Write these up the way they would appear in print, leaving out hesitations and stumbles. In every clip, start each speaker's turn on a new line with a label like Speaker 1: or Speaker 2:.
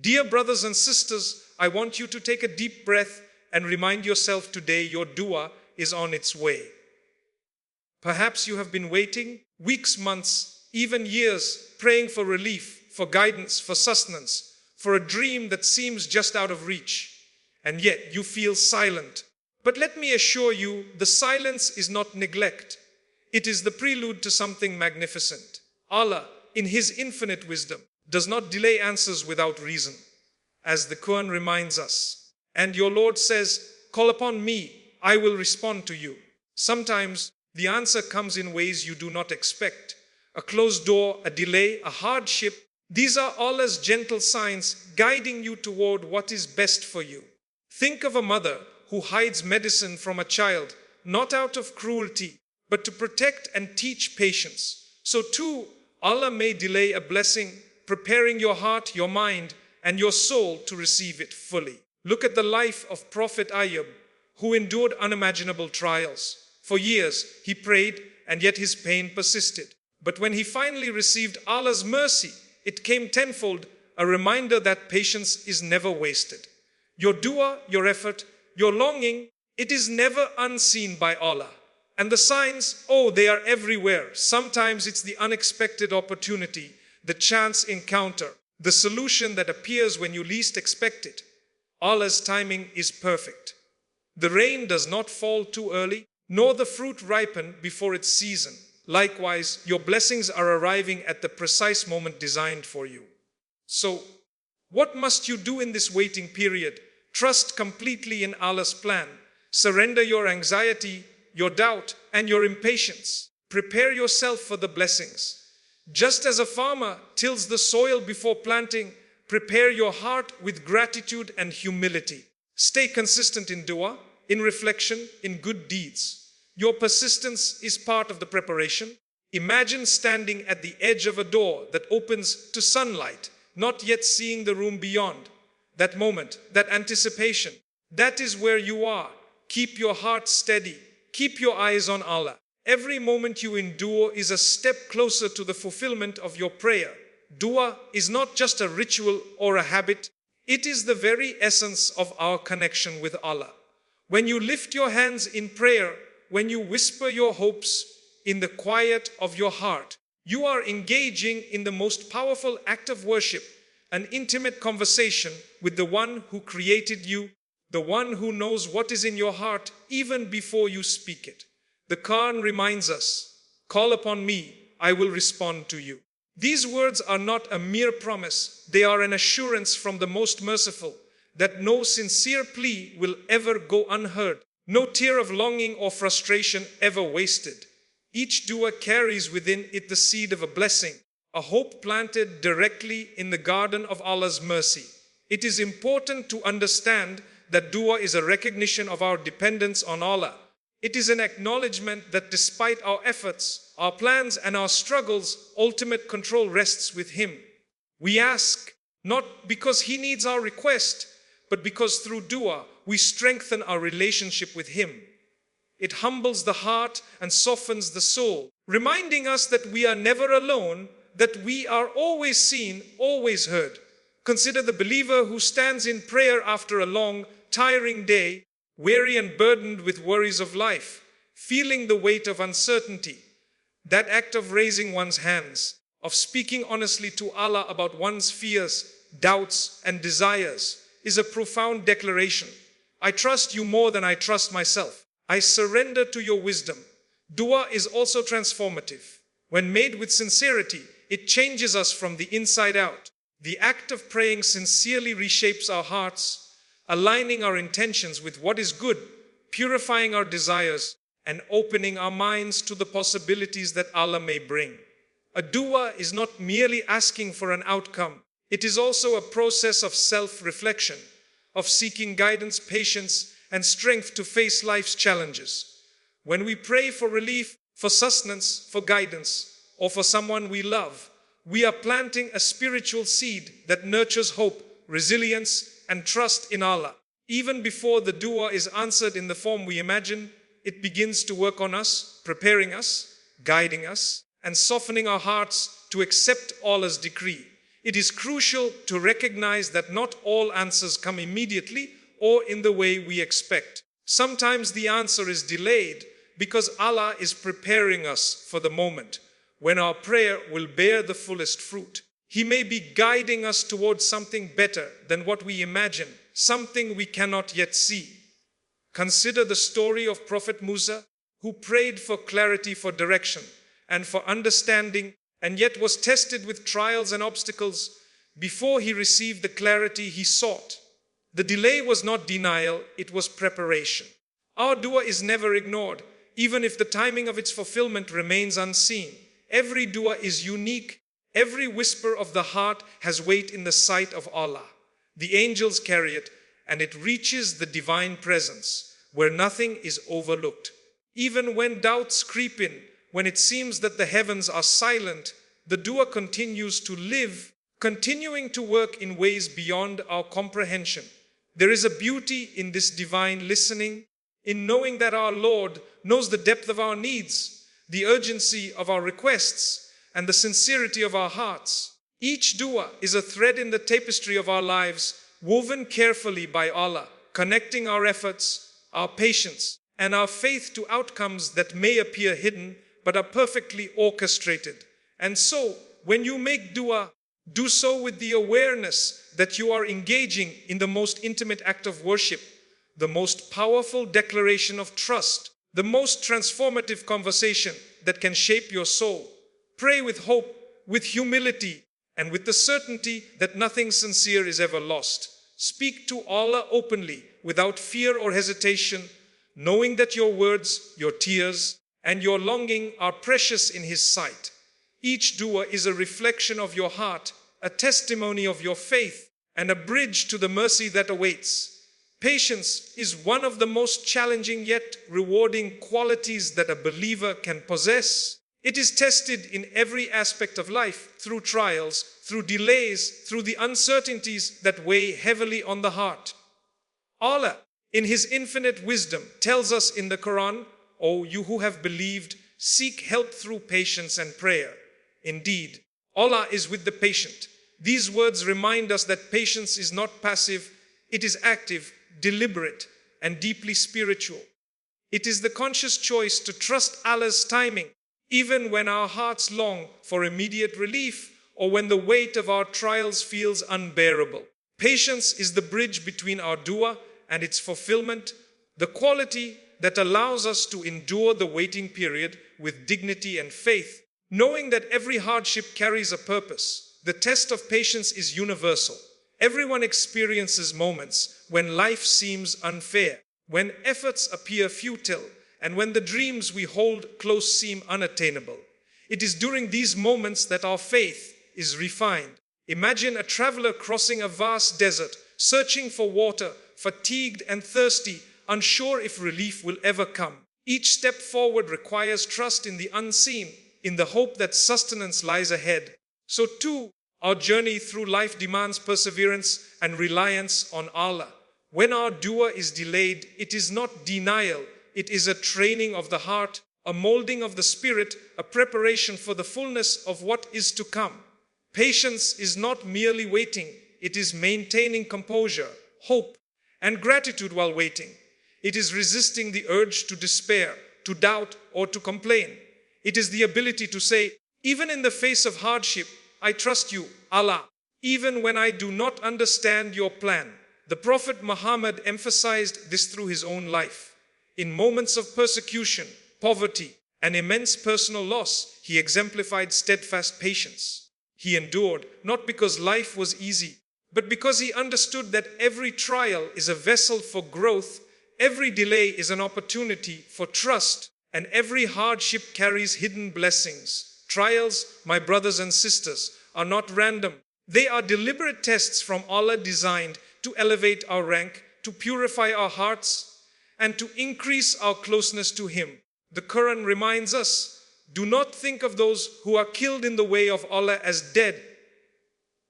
Speaker 1: Dear brothers and sisters, I want you to take a deep breath and remind yourself today your dua is on its way. Perhaps you have been waiting weeks, months, even years, praying for relief, for guidance, for sustenance, for a dream that seems just out of reach. And yet you feel silent. But let me assure you, the silence is not neglect. It is the prelude to something magnificent. Allah, in His infinite wisdom, does not delay answers without reason. As the Quran reminds us, and your Lord says, call upon me, I will respond to you. Sometimes the answer comes in ways you do not expect. A closed door, a delay, a hardship. These are Allah's gentle signs guiding you toward what is best for you. Think of a mother who hides medicine from a child, not out of cruelty, but to protect and teach patience. So too, Allah may delay a blessing, preparing your heart, your mind, and your soul to receive it fully. Look at the life of Prophet Ayyub, who endured unimaginable trials. For years, he prayed, and yet his pain persisted. But when he finally received Allah's mercy, it came tenfold, a reminder that patience is never wasted. Your dua, your effort, your longing, it is never unseen by Allah. And the signs, oh, they are everywhere. Sometimes it's the unexpected opportunity, the chance encounter, the solution that appears when you least expect it. Allah's timing is perfect. The rain does not fall too early, nor the fruit ripen before its season. Likewise, your blessings are arriving at the precise moment designed for you. So, what must you do in this waiting period? Trust completely in Allah's plan. Surrender your anxiety, your doubt, and your impatience. Prepare yourself for the blessings. Just as a farmer tills the soil before planting, prepare your heart with gratitude and humility. Stay consistent in dua, in reflection, in good deeds. Your persistence is part of the preparation. Imagine standing at the edge of a door that opens to sunlight, not yet seeing the room beyond. That moment, that anticipation, that is where you are. Keep your heart steady. Keep your eyes on Allah. Every moment you endure is a step closer to the fulfillment of your prayer. Dua is not just a ritual or a habit. It is the very essence of our connection with Allah. When you lift your hands in prayer, when you whisper your hopes in the quiet of your heart, you are engaging in the most powerful act of worship, an intimate conversation with the one who created you, the one who knows what is in your heart even before you speak it. The Quran reminds us, call upon me, I will respond to you. These words are not a mere promise, they are an assurance from the Most Merciful that no sincere plea will ever go unheard, no tear of longing or frustration ever wasted. Each dua carries within it the seed of a blessing, a hope planted directly in the garden of Allah's mercy. It is important to understand that dua is a recognition of our dependence on Allah. It is an acknowledgement that despite our efforts, our plans and our struggles, ultimate control rests with Him. We ask, not because He needs our request, but because through dua, we strengthen our relationship with Him. It humbles the heart and softens the soul, reminding us that we are never alone, that we are always seen, always heard. Consider the believer who stands in prayer after a long, tiring day, weary and burdened with worries of life, feeling the weight of uncertainty. That act of raising one's hands, of speaking honestly to Allah about one's fears, doubts, and desires, is a profound declaration. I trust you more than I trust myself. I surrender to your wisdom. Dua is also transformative. When made with sincerity, it changes us from the inside out. The act of praying sincerely reshapes our hearts, aligning our intentions with what is good, purifying our desires, and opening our minds to the possibilities that Allah may bring. A dua is not merely asking for an outcome. It is also a process of self-reflection, of seeking guidance, patience, and strength to face life's challenges. When we pray for relief, for sustenance, for guidance, or for someone we love, we are planting a spiritual seed that nurtures hope, resilience, and trust in Allah. Even before the dua is answered in the form we imagine, it begins to work on us, preparing us, guiding us, and softening our hearts to accept Allah's decree. It is crucial to recognize that not all answers come immediately or in the way we expect. Sometimes the answer is delayed because Allah is preparing us for the moment when our prayer will bear the fullest fruit. He may be guiding us towards something better than what we imagine, something we cannot yet see. Consider the story of Prophet Musa, who prayed for clarity, for direction, and for understanding, and yet was tested with trials and obstacles before he received the clarity he sought. The delay was not denial, it was preparation. Our dua is never ignored, even if the timing of its fulfillment remains unseen. Every dua is unique. Every whisper of the heart has weight in the sight of Allah. The angels carry it, and it reaches the divine presence, where nothing is overlooked. Even when doubts creep in, when it seems that the heavens are silent, the dua continues to live, continuing to work in ways beyond our comprehension. There is a beauty in this divine listening, in knowing that our Lord knows the depth of our needs, the urgency of our requests, and the sincerity of our hearts. Each dua is a thread in the tapestry of our lives, woven carefully by Allah, connecting our efforts, our patience, and our faith to outcomes that may appear hidden but are perfectly orchestrated. And so, when you make dua, do so with the awareness that you are engaging in the most intimate act of worship, the most powerful declaration of trust, the most transformative conversation that can shape your soul. Pray with hope, with humility, and with the certainty that nothing sincere is ever lost. Speak to Allah openly, without fear or hesitation, knowing that your words, your tears, and your longing are precious in His sight. Each dua is a reflection of your heart, a testimony of your faith, and a bridge to the mercy that awaits. Patience is one of the most challenging yet rewarding qualities that a believer can possess. It is tested in every aspect of life, through trials, through delays, through the uncertainties that weigh heavily on the heart. Allah, in His infinite wisdom, tells us in the Quran, "O you who have believed, seek help through patience and prayer. Indeed, Allah is with the patient." These words remind us that patience is not passive, it is active, deliberate, and deeply spiritual. It is the conscious choice to trust Allah's timing, even when our hearts long for immediate relief or when the weight of our trials feels unbearable. Patience is the bridge between our dua and its fulfillment, the quality that allows us to endure the waiting period with dignity and faith, knowing that every hardship carries a purpose. The test of patience is universal. Everyone experiences moments when life seems unfair, when efforts appear futile, and when the dreams we hold close seem unattainable. It is during these moments that our faith is refined. Imagine a traveler crossing a vast desert, searching for water, fatigued and thirsty, unsure if relief will ever come. Each step forward requires trust in the unseen, in the hope that sustenance lies ahead. So too, our journey through life demands perseverance and reliance on Allah. When our dua is delayed, it is not denial, it is a training of the heart, a molding of the spirit, a preparation for the fullness of what is to come. Patience is not merely waiting, it is maintaining composure, hope, and gratitude while waiting. It is resisting the urge to despair, to doubt, or to complain. It is the ability to say, even in the face of hardship, I trust you, Allah, even when I do not understand your plan. The Prophet Muhammad emphasized this through his own life. In moments of persecution, poverty, and immense personal loss, he exemplified steadfast patience. He endured, not because life was easy, but because he understood that every trial is a vessel for growth, every delay is an opportunity for trust, and every hardship carries hidden blessings. Trials, my brothers and sisters, are not random. They are deliberate tests from Allah designed to elevate our rank, to purify our hearts, and to increase our closeness to Him. The Quran reminds us, do not think of those who are killed in the way of Allah as dead.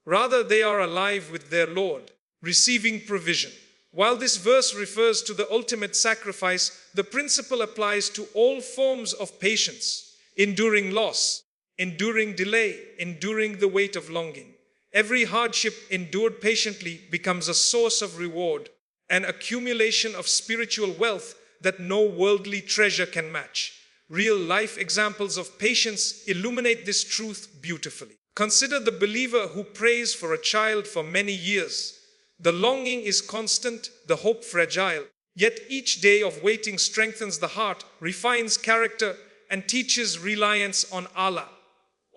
Speaker 1: Rather, they are alive with their Lord, receiving provision. While this verse refers to the ultimate sacrifice, the principle applies to all forms of patience, enduring loss, enduring delay, enduring the weight of longing. Every hardship endured patiently becomes a source of reward, an accumulation of spiritual wealth that no worldly treasure can match. Real-life examples of patience illuminate this truth beautifully. Consider the believer who prays for a child for many years. The longing is constant, the hope fragile. Yet each day of waiting strengthens the heart, refines character, and teaches reliance on Allah.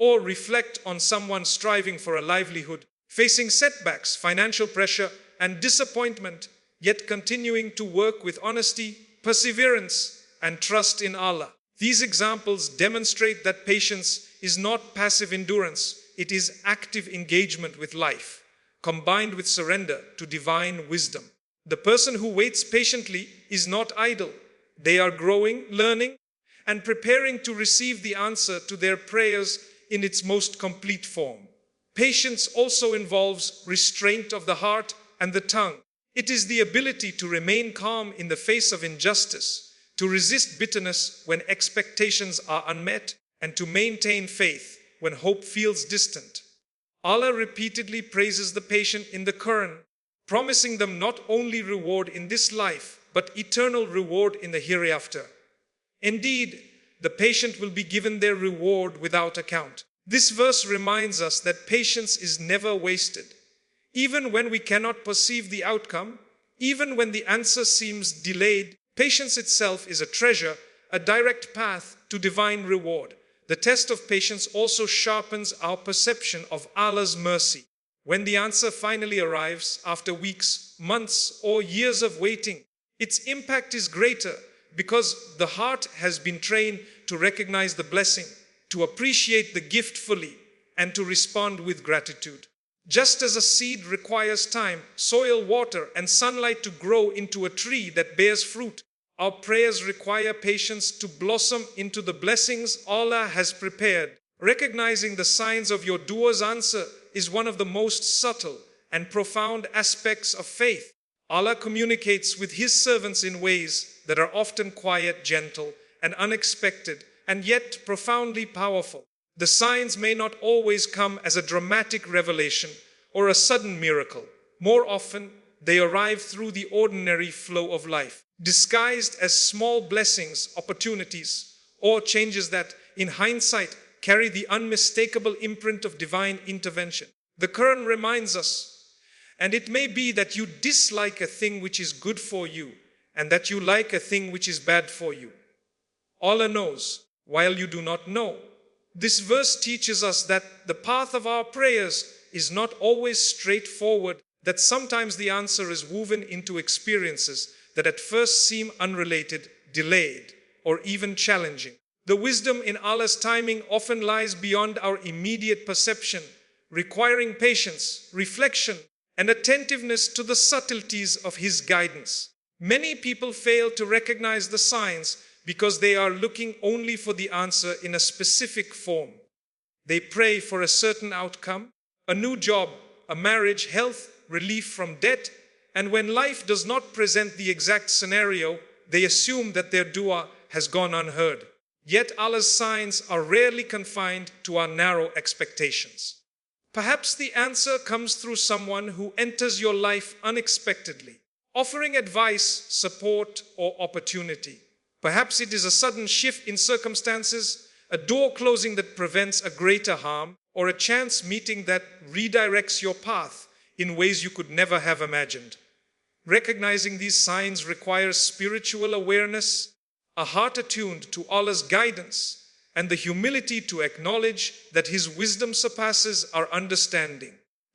Speaker 1: Or reflect on someone striving for a livelihood, facing setbacks, financial pressure, and disappointment, yet continuing to work with honesty, perseverance, and trust in Allah. These examples demonstrate that patience is not passive endurance, it is active engagement with life, combined with surrender to divine wisdom. The person who waits patiently is not idle. They are growing, learning, and preparing to receive the answer to their prayers in its most complete form. Patience also involves restraint of the heart and the tongue. It is the ability to remain calm in the face of injustice, to resist bitterness when expectations are unmet, and to maintain faith when hope feels distant. Allah repeatedly praises the patient in the Quran, promising them not only reward in this life, but eternal reward in the hereafter. Indeed, the patient will be given their reward without account. This verse reminds us that patience is never wasted. Even when we cannot perceive the outcome, even when the answer seems delayed, patience itself is a treasure, a direct path to divine reward. The test of patience also sharpens our perception of Allah's mercy. When the answer finally arrives after weeks, months, or years of waiting, its impact is greater because the heart has been trained to recognize the blessing, to appreciate the gift fully, and to respond with gratitude. Just as a seed requires time, soil, water, and sunlight to grow into a tree that bears fruit, our prayers require patience to blossom into the blessings Allah has prepared. Recognizing the signs of your dua's answer is one of the most subtle and profound aspects of faith. Allah communicates with His servants in ways that are often quiet, gentle, and unexpected, and yet profoundly powerful. The signs may not always come as a dramatic revelation or a sudden miracle. More often, they arrive through the ordinary flow of life, disguised as small blessings, opportunities, or changes that, in hindsight, carry the unmistakable imprint of divine intervention. The Quran reminds us, and it may be that you dislike a thing which is good for you, and that you like a thing which is bad for you. Allah knows, while you do not know. This verse teaches us that the path of our prayers is not always straightforward, that sometimes the answer is woven into experiences that at first seem unrelated, delayed, or even challenging. The wisdom in Allah's timing often lies beyond our immediate perception, requiring patience, reflection, and attentiveness to the subtleties of His guidance. Many people fail to recognize the signs because they are looking only for the answer in a specific form. They pray for a certain outcome, a new job, a marriage, health, relief from debt, and when life does not present the exact scenario, they assume that their dua has gone unheard. Yet Allah's signs are rarely confined to our narrow expectations. Perhaps the answer comes through someone who enters your life unexpectedly, offering advice, support, or opportunity. Perhaps it is a sudden shift in circumstances, a door closing that prevents a greater harm, or a chance meeting that redirects your path in ways you could never have imagined. Recognizing these signs requires spiritual awareness, a heart attuned to Allah's guidance, and the humility to acknowledge that His wisdom surpasses our understanding.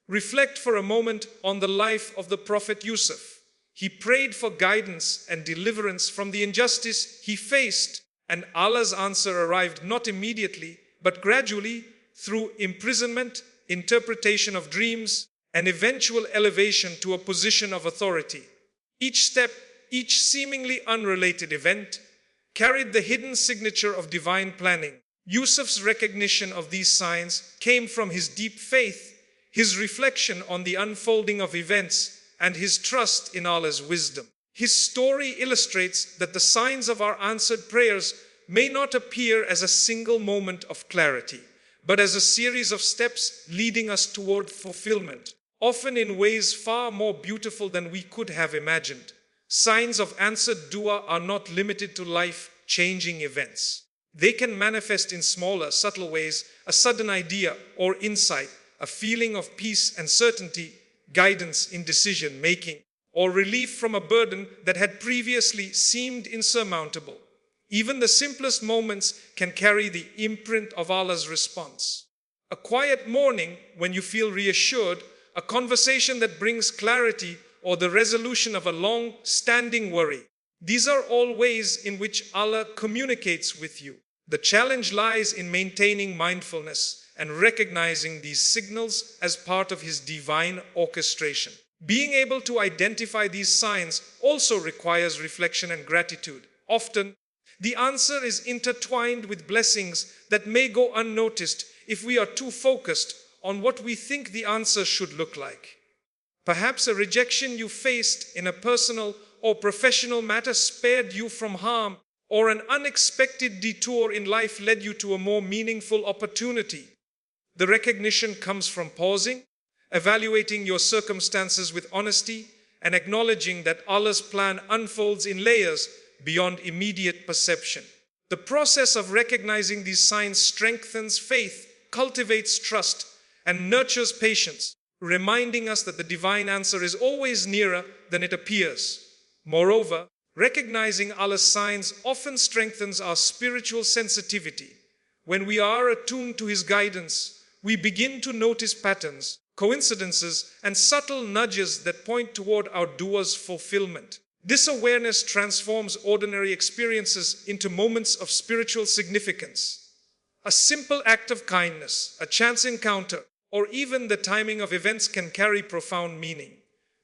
Speaker 1: Reflect for a moment on the life of the Prophet Yusuf. He prayed for guidance and deliverance from the injustice he faced, and Allah's answer arrived not immediately, but gradually through imprisonment, interpretation of dreams, and eventual elevation to a position of authority. Each step, each seemingly unrelated event, carried the hidden signature of divine planning. Yusuf's recognition of these signs came from his deep faith, his reflection on the unfolding of events, and his trust in Allah's wisdom. His story illustrates that the signs of our answered prayers may not appear as a single moment of clarity, but as a series of steps leading us toward fulfillment, often in ways far more beautiful than we could have imagined. Signs of answered dua are not limited to life-changing events. They can manifest in smaller, subtle ways: a sudden idea or insight, a feeling of peace and certainty, guidance in decision-making, or relief from a burden that had previously seemed insurmountable. Even the simplest moments can carry the imprint of Allah's response. A quiet morning when you feel reassured, a conversation that brings clarity, or the resolution of a long-standing worry. These are all ways in which Allah communicates with you. The challenge lies in maintaining mindfulness and recognizing these signals as part of His divine orchestration. Being able to identify these signs also requires reflection and gratitude. Often, the answer is intertwined with blessings that may go unnoticed if we are too focused on what we think the answer should look like. Perhaps a rejection you faced in a personal or professional matter spared you from harm, or an unexpected detour in life led you to a more meaningful opportunity. The recognition comes from pausing, evaluating your circumstances with honesty, and acknowledging that Allah's plan unfolds in layers beyond immediate perception. The process of recognizing these signs strengthens faith, cultivates trust, and nurtures patience, reminding us that the divine answer is always nearer than it appears. Moreover, recognizing Allah's signs often strengthens our spiritual sensitivity. When we are attuned to His guidance, we begin to notice patterns, coincidences, and subtle nudges that point toward our dua's fulfillment. This awareness transforms ordinary experiences into moments of spiritual significance. A simple act of kindness, a chance encounter, or even the timing of events can carry profound meaning.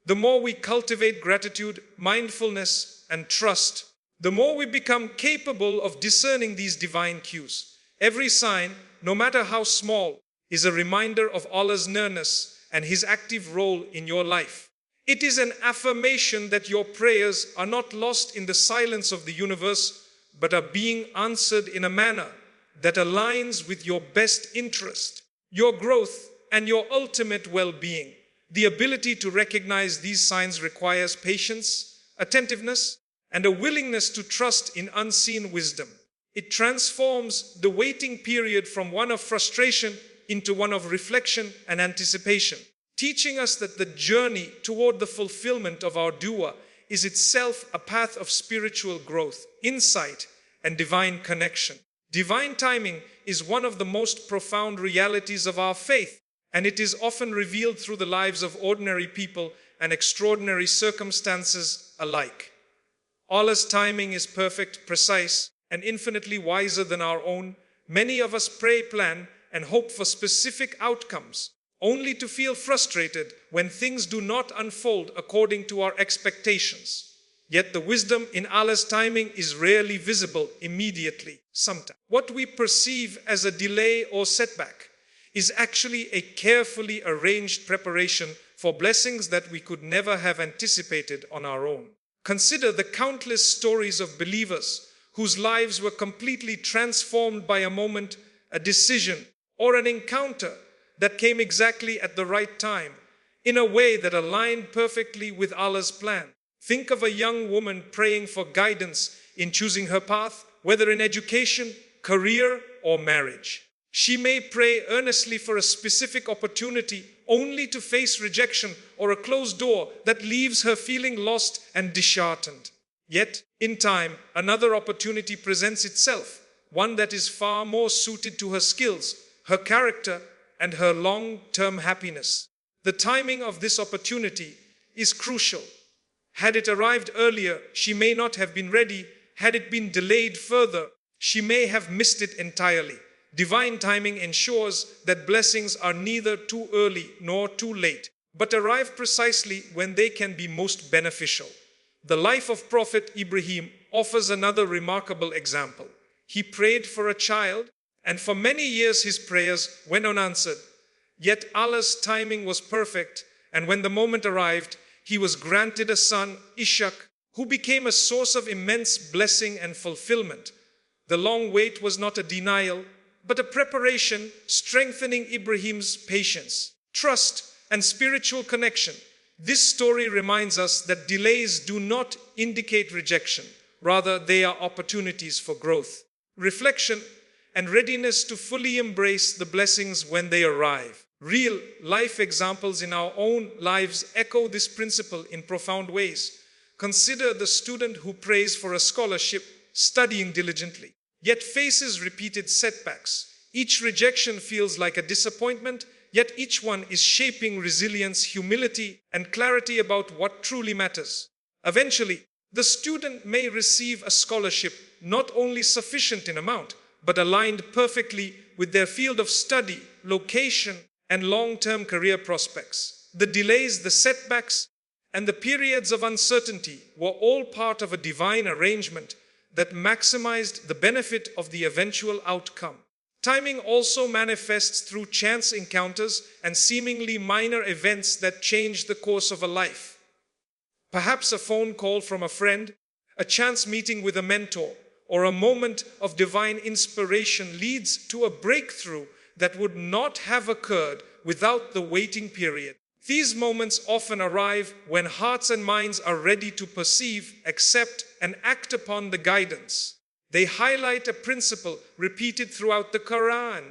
Speaker 1: The more we cultivate gratitude, mindfulness, and trust, the more we become capable of discerning these divine cues. Every sign, no matter how small, is a reminder of Allah's nearness and His active role in your life. It is an affirmation that your prayers are not lost in the silence of the universe, but are being answered in a manner that aligns with your best interest, your growth, and your ultimate well-being. The ability to recognize these signs requires patience, attentiveness, and a willingness to trust in unseen wisdom. It transforms the waiting period from one of frustration into one of reflection and anticipation, teaching us that the journey toward the fulfillment of our dua is itself a path of spiritual growth, insight, and divine connection. Divine timing is one of the most profound realities of our faith, and it is often revealed through the lives of ordinary people and extraordinary circumstances alike. Allah's timing is perfect, precise, and infinitely wiser than our own. Many of us pray, plan, and hope for specific outcomes, only to feel frustrated when things do not unfold according to our expectations. Yet the wisdom in Allah's timing is rarely visible immediately. Sometimes what we perceive as a delay or setback is actually a carefully arranged preparation for blessings that we could never have anticipated on our own. Consider the countless stories of believers whose lives were completely transformed by a moment, a decision, or an encounter that came exactly at the right time, in a way that aligned perfectly with Allah's plan. Think of a young woman praying for guidance in choosing her path, whether in education, career, or marriage. She may pray earnestly for a specific opportunity only to face rejection or a closed door that leaves her feeling lost and disheartened. Yet, in time, another opportunity presents itself, one that is far more suited to her skills, her character, and her long-term happiness. The timing of this opportunity is crucial. Had it arrived earlier, she may not have been ready. Had it been delayed further, she may have missed it entirely. Divine timing ensures that blessings are neither too early nor too late, but arrive precisely when they can be most beneficial. The life of Prophet Ibrahim offers another remarkable example. He prayed for a child, and for many years his prayers went unanswered. Yet Allah's timing was perfect, and when the moment arrived, he was granted a son, Ishaq, who became a source of immense blessing and fulfillment. The long wait was not a denial, but a preparation strengthening Ibrahim's patience, trust, and spiritual connection. This story reminds us that delays do not indicate rejection. Rather, they are opportunities for growth, reflection, and readiness to fully embrace the blessings when they arrive. Real life examples in our own lives echo this principle in profound ways. Consider the student who prays for a scholarship, studying diligently, yet faces repeated setbacks. Each rejection feels like a disappointment, yet each one is shaping resilience, humility, and clarity about what truly matters. Eventually, the student may receive a scholarship not only sufficient in amount, but aligned perfectly with their field of study, location, and long-term career prospects. The delays, the setbacks, and the periods of uncertainty were all part of a divine arrangement that maximized the benefit of the eventual outcome. Timing also manifests through chance encounters and seemingly minor events that change the course of a life. Perhaps a phone call from a friend, a chance meeting with a mentor, or a moment of divine inspiration leads to a breakthrough that would not have occurred without the waiting period. These moments often arrive when hearts and minds are ready to perceive, accept, and act upon the guidance. They highlight a principle repeated throughout the Quran.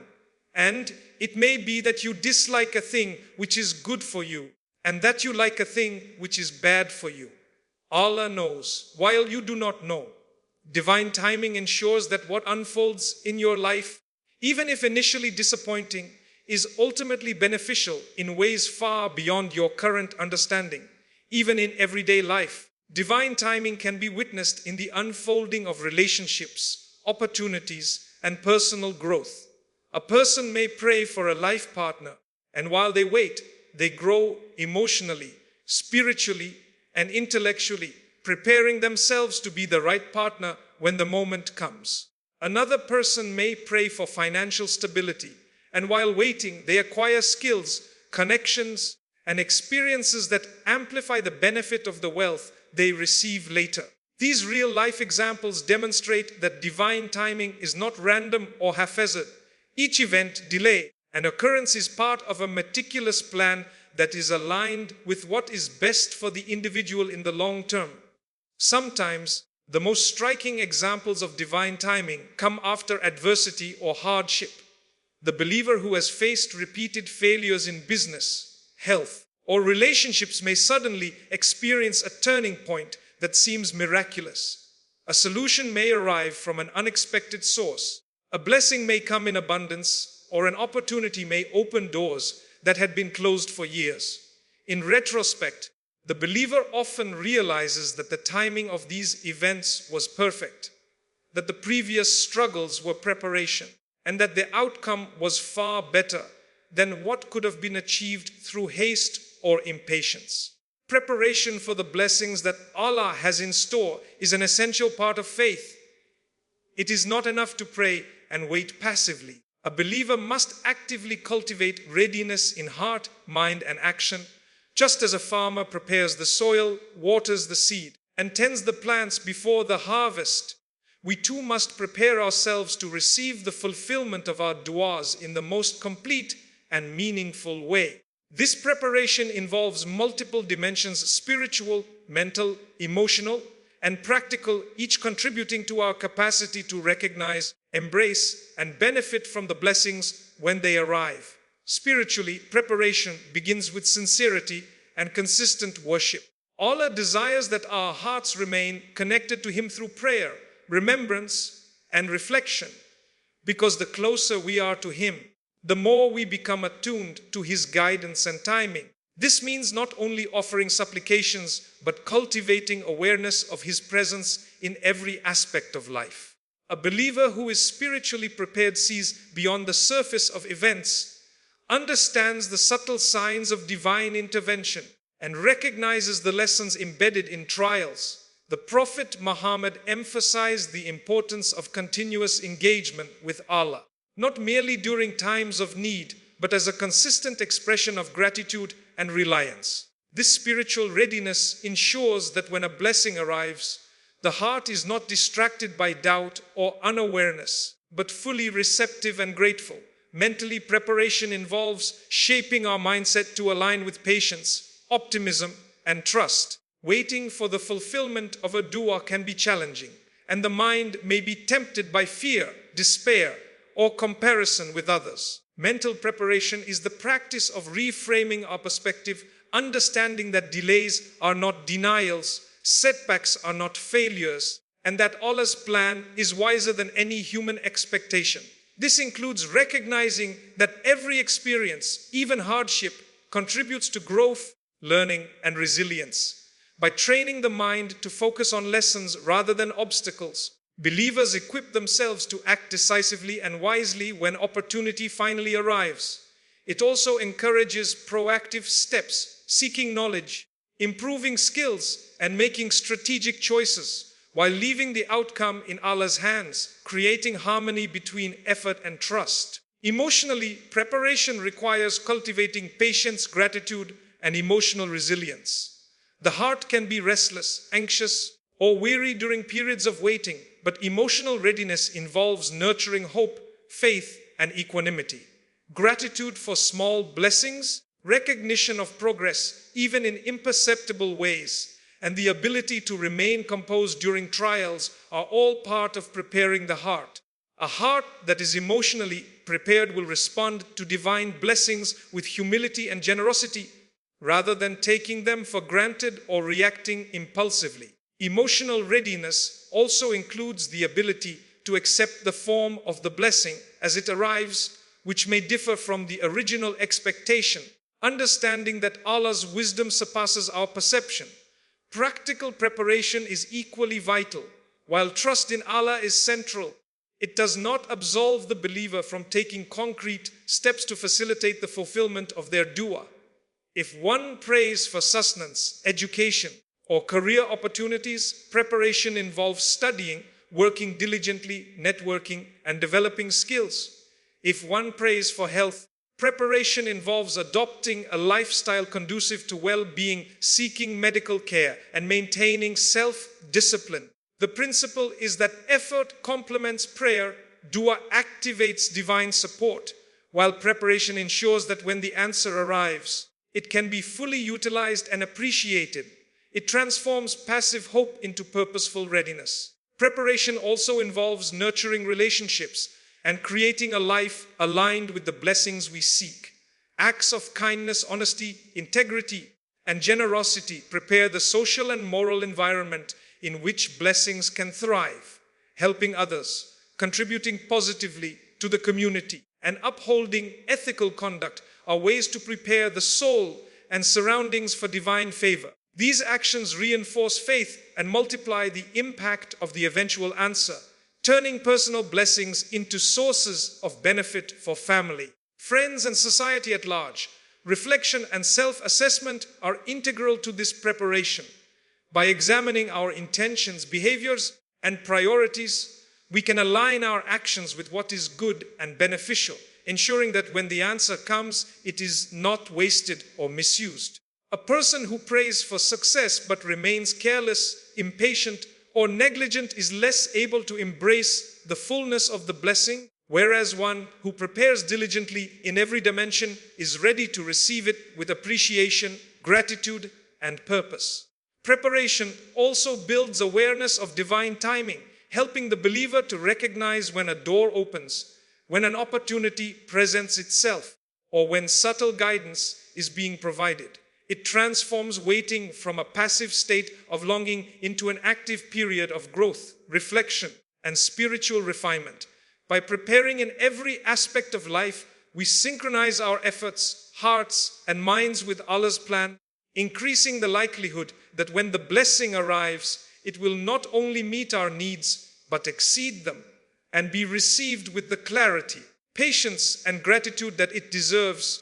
Speaker 1: And it may be that you dislike a thing which is good for you, and that you like a thing which is bad for you. Allah knows, while you do not know. Divine timing ensures that what unfolds in your life, even if initially disappointing, is ultimately beneficial in ways far beyond your current understanding. Even in everyday life, divine timing can be witnessed in the unfolding of relationships, opportunities, and personal growth. A person may pray for a life partner, and while they wait, they grow emotionally, spiritually, and intellectually, preparing themselves to be the right partner when the moment comes. Another person may pray for financial stability, and while waiting, they acquire skills, connections, and experiences that amplify the benefit of the wealth they receive later. These real-life examples demonstrate that divine timing is not random or haphazard. Each event, delay, and occurrence is part of a meticulous plan that is aligned with what is best for the individual in the long term. Sometimes, the most striking examples of divine timing come after adversity or hardship. The believer who has faced repeated failures in business, health, or relationships may suddenly experience a turning point that seems miraculous. A solution may arrive from an unexpected source. A blessing may come in abundance, or an opportunity may open doors that had been closed for years. In retrospect, the believer often realizes that the timing of these events was perfect, that the previous struggles were preparation, and that the outcome was far better than what could have been achieved through haste or impatience. Preparation for the blessings that Allah has in store is an essential part of faith. It is not enough to pray and wait passively. A believer must actively cultivate readiness in heart, mind, and action. Just as a farmer prepares the soil, waters the seed, and tends the plants before the harvest, we too must prepare ourselves to receive the fulfillment of our du'as in the most complete and meaningful way. This preparation involves multiple dimensions: spiritual, mental, emotional, and practical, each contributing to our capacity to recognize, embrace, and benefit from the blessings when they arrive. Spiritually, preparation begins with sincerity and consistent worship. Allah desires that our hearts remain connected to Him through prayer, remembrance, and reflection, because the closer we are to Him, the more we become attuned to His guidance and timing. This means not only offering supplications, but cultivating awareness of His presence in every aspect of life. A believer who is spiritually prepared sees beyond the surface of events, understands the subtle signs of divine intervention, and recognizes the lessons embedded in trials. The Prophet Muhammad emphasized the importance of continuous engagement with Allah, not merely during times of need, but as a consistent expression of gratitude and reliance. This spiritual readiness ensures that when a blessing arrives, the heart is not distracted by doubt or unawareness, but fully receptive and grateful. Mentally, preparation involves shaping our mindset to align with patience, optimism, and trust. Waiting for the fulfillment of a dua can be challenging, and the mind may be tempted by fear, despair, or comparison with others. Mental preparation is the practice of reframing our perspective, understanding that delays are not denials, setbacks are not failures, and that Allah's plan is wiser than any human expectation. This includes recognizing that every experience, even hardship, contributes to growth, learning, and resilience. By training the mind to focus on lessons rather than obstacles, believers equip themselves to act decisively and wisely when opportunity finally arrives. It also encourages proactive steps, seeking knowledge, improving skills, and making strategic choices, while leaving the outcome in Allah's hands, creating harmony between effort and trust. Emotionally, preparation requires cultivating patience, gratitude, and emotional resilience. The heart can be restless, anxious, or weary during periods of waiting, but emotional readiness involves nurturing hope, faith, and equanimity. Gratitude for small blessings, recognition of progress, even in imperceptible ways, and the ability to remain composed during trials are all part of preparing the heart. A heart that is emotionally prepared will respond to divine blessings with humility and generosity, rather than taking them for granted or reacting impulsively. Emotional readiness also includes the ability to accept the form of the blessing as it arrives, which may differ from the original expectation, understanding that Allah's wisdom surpasses our perception. Practical preparation is equally vital. While trust in Allah is central, it does not absolve the believer from taking concrete steps to facilitate the fulfillment of their dua. If one prays for sustenance, education, or career opportunities, preparation involves studying, working diligently, networking, and developing skills. If one prays for health, preparation involves adopting a lifestyle conducive to well-being, seeking medical care, and maintaining self-discipline. The principle is that effort complements prayer, dua activates divine support, while preparation ensures that when the answer arrives, it can be fully utilized and appreciated. It transforms passive hope into purposeful readiness. Preparation also involves nurturing relationships and creating a life aligned with the blessings we seek. Acts of kindness, honesty, integrity, and generosity prepare the social and moral environment in which blessings can thrive. Helping others, contributing positively to the community, and upholding ethical conduct are ways to prepare the soul and surroundings for divine favor. These actions reinforce faith and multiply the impact of the eventual answer, turning personal blessings into sources of benefit for family, friends, and society at large. Reflection and self-assessment are integral to this preparation. By examining our intentions, behaviors, and priorities, we can align our actions with what is good and beneficial, ensuring that when the answer comes, it is not wasted or misused. A person who prays for success but remains careless, impatient, or negligent is less able to embrace the fullness of the blessing, whereas one who prepares diligently in every dimension is ready to receive it with appreciation, gratitude, and purpose. Preparation also builds awareness of divine timing, helping the believer to recognize when a door opens, when an opportunity presents itself, or when subtle guidance is being provided. It transforms waiting from a passive state of longing into an active period of growth, reflection, and spiritual refinement. By preparing in every aspect of life, we synchronize our efforts, hearts, and minds with Allah's plan, increasing the likelihood that when the blessing arrives, it will not only meet our needs, but exceed them, and be received with the clarity, patience, and gratitude that it deserves.